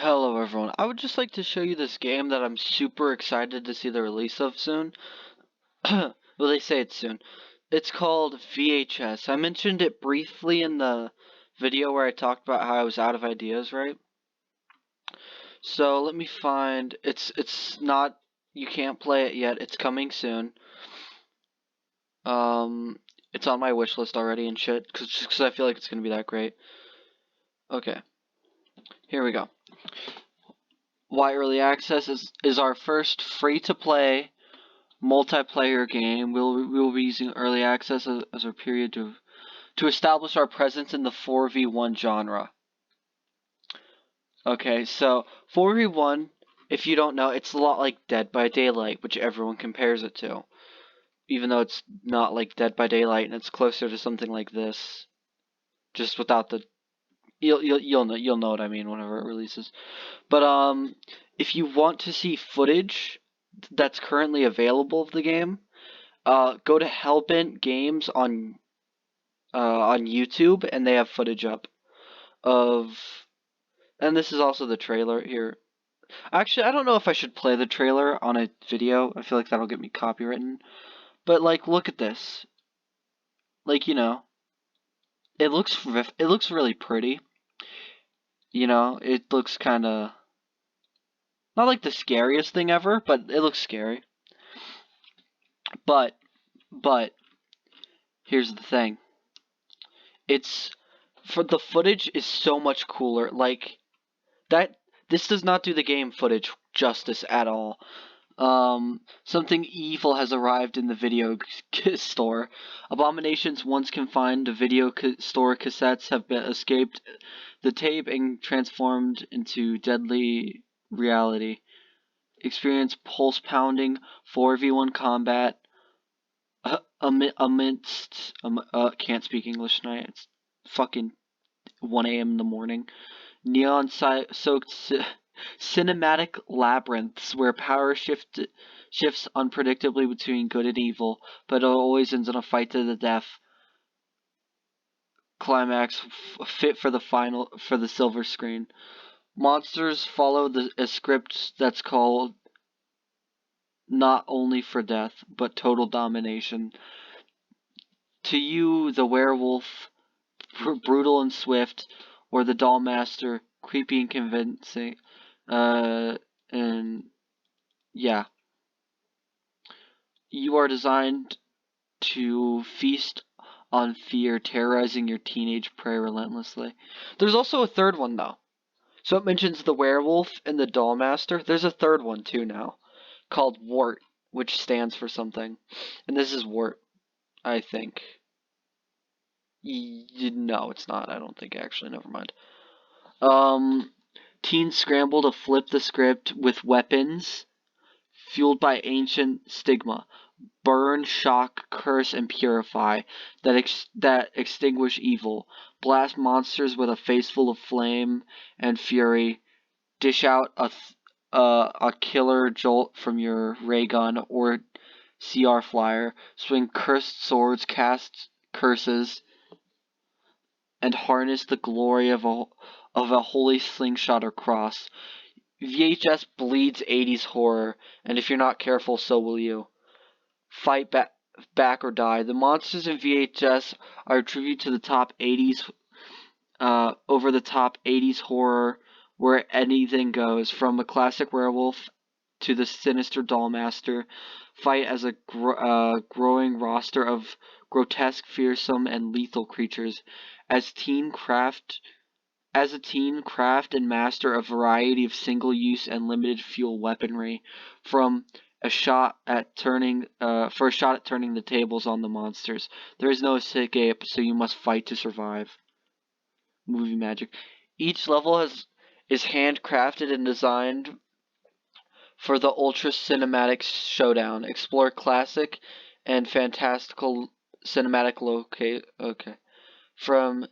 Hello everyone, I would just like to show you this game that I'm super excited to see the release of soon. Well, they say it's soon. It's called VHS. I mentioned it briefly in the video where I talked about how I was out of ideas, right? So let me find, it's not, you can't play it yet, it's coming soon. It's on my wish list already and shit, just cause I feel like it's gonna be that great. Okay, here we go. Why Early Access is our first free-to-play multiplayer game. We will be using early access as our period to establish our presence in the 4v1 genre. Okay, so 4v1, if you don't know, it's a lot like Dead by Daylight, which everyone compares it to. Even though it's not like Dead by Daylight and it's closer to something like this, just without the you'll know what I mean whenever it releases. But if you want to see footage that's currently available of the game, go to Hellbent Games on YouTube, and they have footage up of. And this is also the trailer here. Actually, I don't know if I should play the trailer on a video. I feel like that'll get me copywritten. But like, look at this. Like, it looks really pretty. It looks kind of not like the scariest thing ever, but it looks scary. But here's the thing. It's for the footage is so much cooler. Like that this does not do the game footage justice at all. Something evil has arrived in the video store. Abominations once confined to video store cassettes have been escaped the tape and transformed into deadly reality. Experience pulse pounding 4v1 combat amidst can't speak English tonight. It's fucking 1 a.m. in the morning. Neon-soaked cinematic labyrinths where power shifts unpredictably between good and evil, but it always ends in a fight to the death. Climax fit for the silver screen. Monsters follow a script that's called not only for death, but total domination. To you, the werewolf, brutal and swift, or the doll master, creepy and convincing. And yeah, you are designed to feast on fear, terrorizing your teenage prey relentlessly. There's also a third one though. So it mentions the werewolf and the doll master. There's a third one too now, called Wart, which stands for something. And this is Wart, I think. No, it's not. I don't think actually. Never mind. Teens scramble to flip the script with weapons fueled by ancient stigma. Burn, shock, curse, and purify that extinguish evil. Blast monsters with a face full of flame and fury. Dish out a killer jolt from your ray gun or CR flyer. Swing cursed swords, cast curses, and harness the glory of a holy slingshot or cross. VHS bleeds 80s horror, and if you're not careful, so will you. Fight back or die. The monsters in VHS are a tribute to the top 80s, over the top 80s horror where anything goes, from a classic werewolf to the sinister dollmaster. Fight as a growing roster of grotesque, fearsome, and lethal creatures. As a teen, craft and master a variety of single-use and limited-fuel weaponry, from a shot at turning the tables on the monsters. There is no escape, so you must fight to survive. Movie magic. Each level is handcrafted and designed for the ultra cinematic showdown. Explore classic and fantastical cinematic okay. From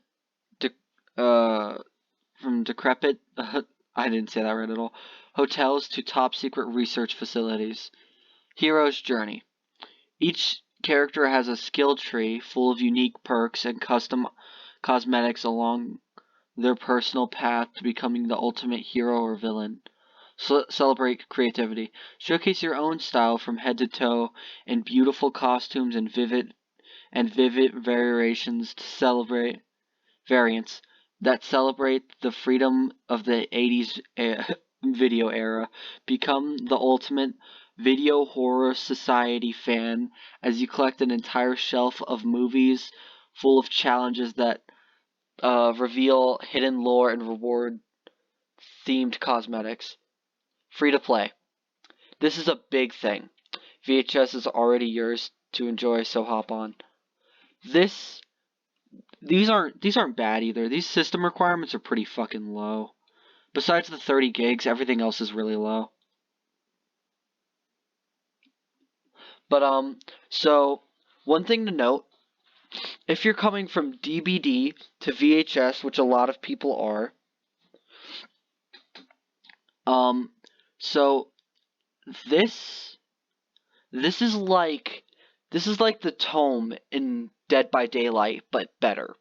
decrepit I didn't say that right at all. Hotels to top secret research facilities. Hero's journey. Each character has a skill tree full of unique perks and custom cosmetics along their personal path to becoming the ultimate hero or villain. Celebrate creativity. Showcase your own style from head to toe in beautiful costumes and vivid variations to celebrate variants that celebrate the freedom of the 80s video era. Become the ultimate Video Horror Society fan as you collect an entire shelf of movies full of challenges that reveal hidden lore and reward themed cosmetics. Free to play. This is a big thing. VHS is already yours to enjoy, so hop on. These aren't bad either. These system requirements are pretty fucking low. Besides the 30 gigs, everything else is really low. But so one thing to note, if you're coming from DVD to VHS, which a lot of people are, so this is like the tome in Dead by Daylight, but better.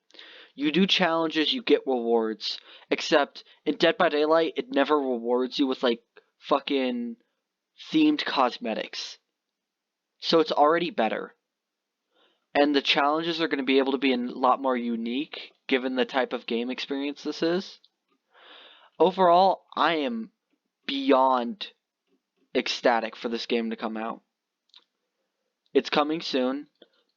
You do challenges, you get rewards. Except in Dead by Daylight, it never rewards you with like fucking themed cosmetics. So it's already better. And the challenges are going to be able to be a lot more unique given the type of game experience this is. Overall, I am beyond ecstatic for this game to come out. It's coming soon,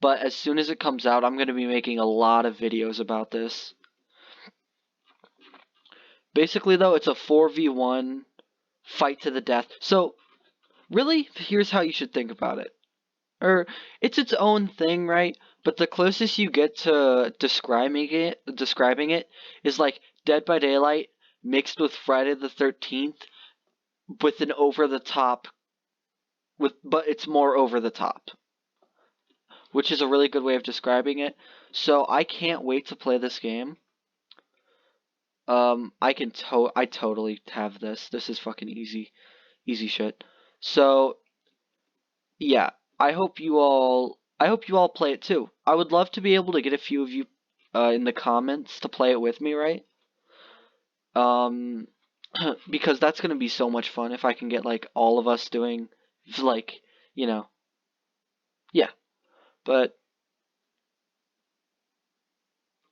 but as soon as it comes out, I'm going to be making a lot of videos about this. Basically, though, it's a 4v1 fight to the death. So, really, here's how you should think about it. Or, it's its own thing, right? But the closest you get to describing it is like Dead by Daylight mixed with Friday the 13th with an over-the-top, but it's more over-the-top. Which is a really good way of describing it. So, I can't wait to play this game. I totally have this. This is fucking easy shit. So, yeah, I hope you all play it too. I would love to be able to get a few of you in the comments to play it with me, right? Because that's gonna be so much fun if I can get like all of us doing like, yeah. But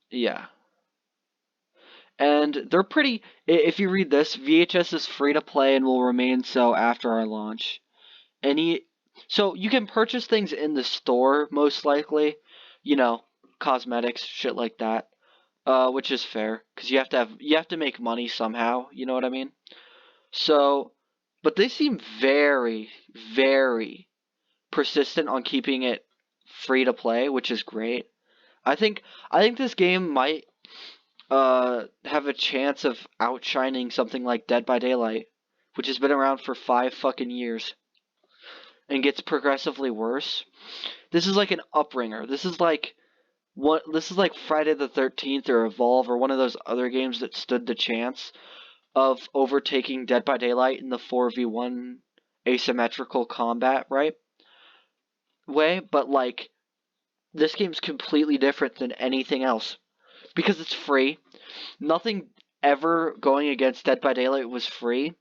yeah. And they're pretty. If you read this, VHS is free to play and will remain so after our launch. So you can purchase things in the store, most likely, cosmetics, shit like that, which is fair because you have to make money somehow. You know what I mean? So, but they seem very, very persistent on keeping it free to play, which is great. I think this game might have a chance of outshining something like Dead by Daylight, which has been around for 5 fucking years and gets progressively worse. This is like an upringer. This is like Friday the 13th or Evolve or one of those other games that stood the chance of overtaking Dead by Daylight in the 4v1 asymmetrical combat, right? Way, but like this game's completely different than anything else because it's free. Nothing ever going against Dead by Daylight was free.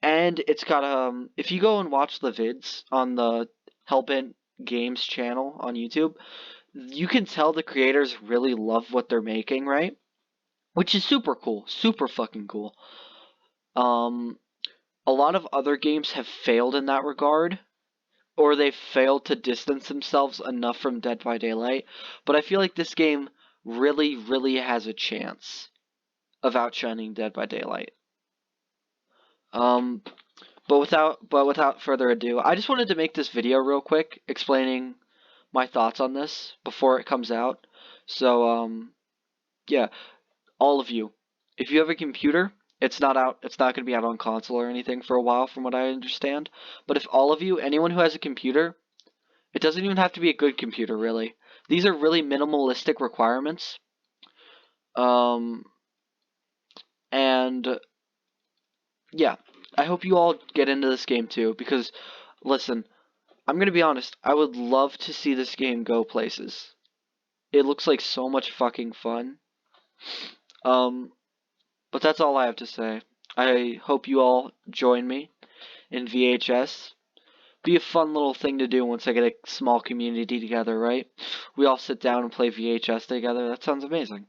And it's got if you go and watch the vids on the Hellbent Games channel on YouTube, you can tell the creators really love what they're making, right? Which is super cool, super fucking cool. A lot of other games have failed in that regard, or they've failed to distance themselves enough from Dead by Daylight, but I feel like this game really, really has a chance of outshining Dead by Daylight. But without further ado, I just wanted to make this video real quick explaining my thoughts on this before it comes out. So, yeah, all of you, if you have a computer, it's not going to be out on console or anything for a while from what I understand. But if all of you, anyone who has a computer, it doesn't even have to be a good computer, really. These are really minimalistic requirements. And yeah, I hope you all get into this game too, because, listen, I'm gonna be honest, I would love to see this game go places. It looks like so much fucking fun. But that's all I have to say. I hope you all join me in VHS. Be a fun little thing to do once I get a small community together, right? We all sit down and play VHS together. That sounds amazing.